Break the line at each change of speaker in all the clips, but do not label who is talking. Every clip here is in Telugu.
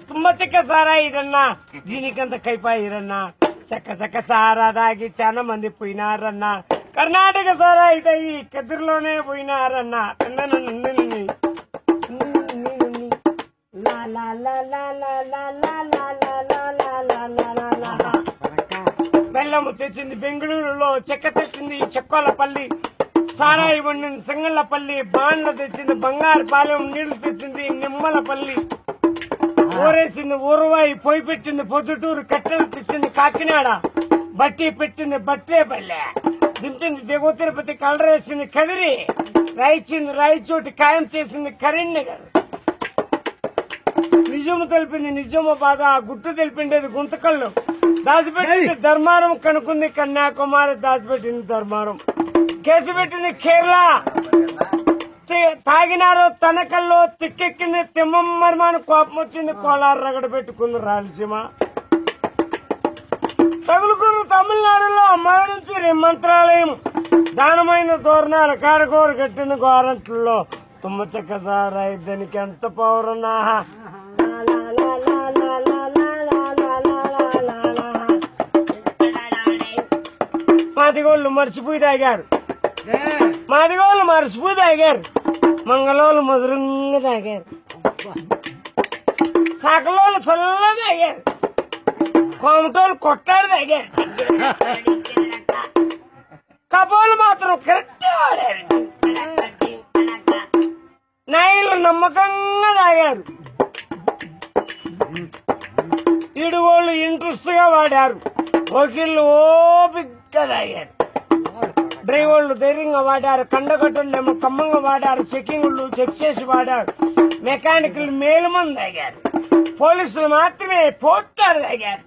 ತುಂಬಾ ಚಿಕ್ಕ ಸಾರ ಇದನ್ನ దీనికంత కైపాయిరన్నా చక్క చక్క సారాదాగి చాలా మంది పోయినారన్నా కర్ణాటక సారా అయితే ఈ కదిరిలోనే పోయినారన్నా బెల్లము తెచ్చింది బెంగళూరులో చెక్క తెచ్చింది చెక్కోలపల్లి సారాయి వండింది సింగళ్ళపల్లి బాండ్ల తెచ్చింది బంగారుపాలెం నీళ్లు తెచ్చింది నిమ్మలపల్లి ఊరేసింది ఊరువాయి పొయ్యి పెట్టింది పొద్దుటూరు కట్టెలు తెచ్చింది కాకినాడ బట్టి పెట్టింది బట్టేపల్లె దింపింది దిగువ తిరుపతి కలరేసింది కదిరి రాయిచింది రాయిచోటి ఖాయం చేసింది కరీంనగర్ నిజము తెలిపింది నిజామాబాద్ గుట్టు తెలిపిండేది గుంతకళ్ళు దాచిపెట్టింది ధర్మారం కనుక్కుంది కన్యాకుమారి దాచిపెట్టింది ధర్మారం కేసు పెట్టింది కేరళ తాగినారో తనకల్లో తిక్కెక్కింది తిమ్మమ్మర్మాను కోపం వచ్చింది కోలారు రగడ పెట్టుకుంది రాయలసీమ తగులుకున్న తమిళనాడులో మరణించి మంత్రాలయం దానమైన దూరణాలు కారగోరు కట్టింది గోరంట్లలో తుమ్మ చెక్క సారాయి దానికి ఎంత పౌరన్నా మాదిగోళ్ళు మర్చిపోయి తాగారు మాదిగోళ్ళు మర్చిపోయి తాగారు మంగళోళ్ళు మధురంగా తాగారు సకలోళ్ళు చల్లగా తాగారు కోమటోళ్ళు కొట్టాడు తాగారు కపోలు మాత్రం కరెక్ట్ ఆడారు నాయలు నమ్మకంగా తాగారు ఈడుగోళ్ళు ఇంట్రెస్ట్ గా వాడారు వకీళ్ళు ఓపిగ్గా తాగారు డ్రైవర్లు ధైర్యంగా వాడారు కండగట్టులు ఏమో కమ్మంగా వాడారు చెక్కింగ్లు చెక్ చేసి వాడారు మెకానికల్ మేలు మంది తాగారు పోలీసులు మాత్రమే పోటారు తాగారు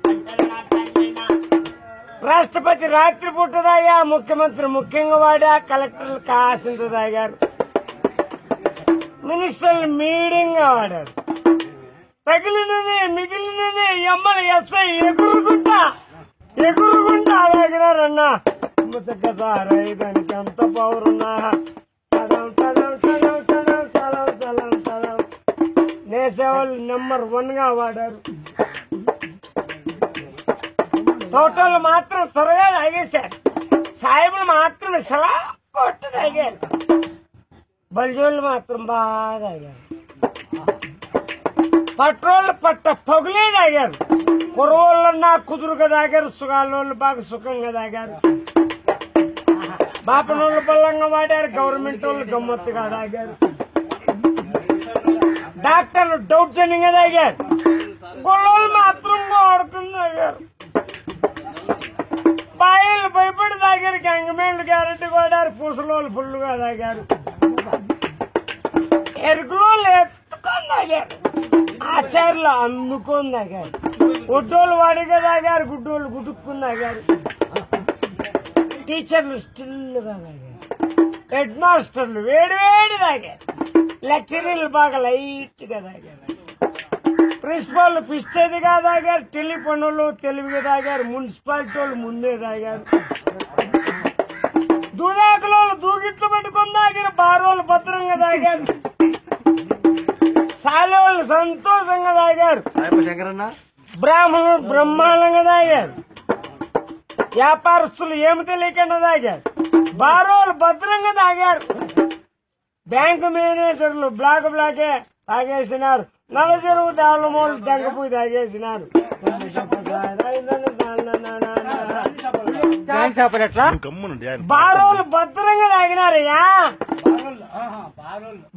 రాష్ట్రపతి రాత్రి పూట తాగా ముఖ్యమంత్రి ముఖ్యంగా వాడా కలెక్టర్లు కాసింత తాగారు మినిస్టర్లు మీడియంగా వాడారు తగిలినది మిగిలినది ఎమ్మలు ఎస్ఐ ఎగురుకుంటా తాగినారన్నా చెక్క సారాయి దానికి ఎంత పౌరున్నా నేసేవాళ్ళు నెంబర్ 1 గా వాడారు తోటలు మాత్రం త్వరగా తాగేశారు సాయిబులు మాత్రం సలా కొట్టు తాగారు బల్జోళ్ళు మాత్రం బాగా తాగారు పట్రోళ్ళు పట్ట పొగులే తాగారు కుర్రోళ్ళన్నా కుదురుగా తాగారు సుగాళ్ళోళ్ళు బాగా సుఖంగా తాగారు బాపనోళ్ళు బల్లంగా వాడారు గవర్నమెంట్ వాళ్ళు గమ్మత్తుగా తాగారు డాక్టర్లు దౌర్జన్యంగా తాగారు గొల్లలు మాత్రం ఆడుకుని తాగారు బాయిలు భయపడి తాగారు గంగమేళ్ళు గ్యారెంటీ వాడారు పూసలోళ్ళు ఫుల్లుగా తాగారు ఎరుకులోళ్ళు ఎత్తుకొని తాగారు ఆచార్యులు అందుకొని తాగారు గుడ్డోళ్ళు వాడిగా తాగారు గుడ్డోళ్ళు గుడుక్కుని తాగారు టీచర్లు స్టిల్గా తాగారు హెడ్ మాస్టర్లు వేడి తాగారు లెక్చరర్లు బాగా లైట్ గా తాగారు ప్రిన్సిపాల్ పిస్తేదిగా తాగారు టెలిఫోన్లు తెలివిగా తాగారు మున్సిపాలిటీ వాళ్ళు ముందే తాగారు దూదాకులు దూగిట్లు పెట్టుకుని తాగారు బారోళ్ళు భద్రంగా తాగారు సాలేవాళ్ళు సంతోషంగా తాగారు బ్రాహ్మణులు బ్రహ్మాండంగా తాగారు వ్యాపారస్తులు ఏమి తెలియకుండా తాగారు బారోలు భద్రంగా తాగారు బ్యాంకు మేనేజర్లు బ్లాకే తాగేసినారు నల్ల చెరువు దాళ్ళమోళ్ళు దెంగపోయి తాగేసినారు బారోలు భద్రంగా తాగినారయ్యా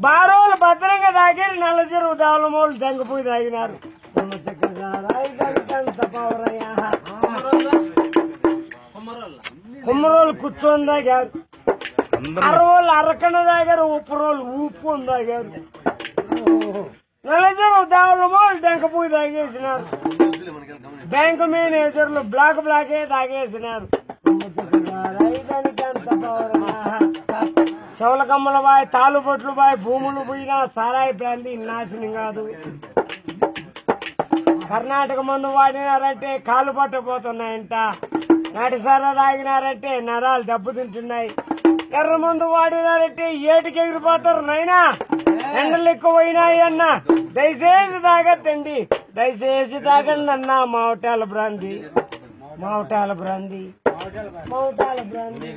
బారోలు భద్రంగా తాగారు నల్ల చెరువు దాళ్ళమోళ్ళు దెంగపోయి తాగినారు కుమ్మరోళ్ళు కూర్చొని తాగారు అరవోళ్ళు అరకన తాగారు ఉప్పురోళ్ళు ఊపుకొని తాగారు నల్లజరు దావులమోళ్ళు దెంకపోయి తాగేసినారు బ్యాంకు మేనేజర్లు బ్లాకే తాగేసినారు చెవుల కమ్మల బాయ్ తాలుబొట్లు బాయ్ భూములు పోయినా సారాయి బ్రాంతి నాశనం కాదు కర్ణాటక మందు వాడినారంటే కాలు పట్టపోతున్నాయంట నాటి సారా తాగినారంటే నరాలు దెబ్బతింటున్నాయి ఎర్ర మందు వాడినారంటే ఏటికి ఎగిరిపోతారు నాయనా. ఎండలు ఎక్కువ పోయినాయి అన్న, దయచేసి తాగద్దండి, దయచేసి తాగండి అన్న. మావటాల బ్రాంది, మావటాల బ్రాంది, మావటాల బ్రాంది.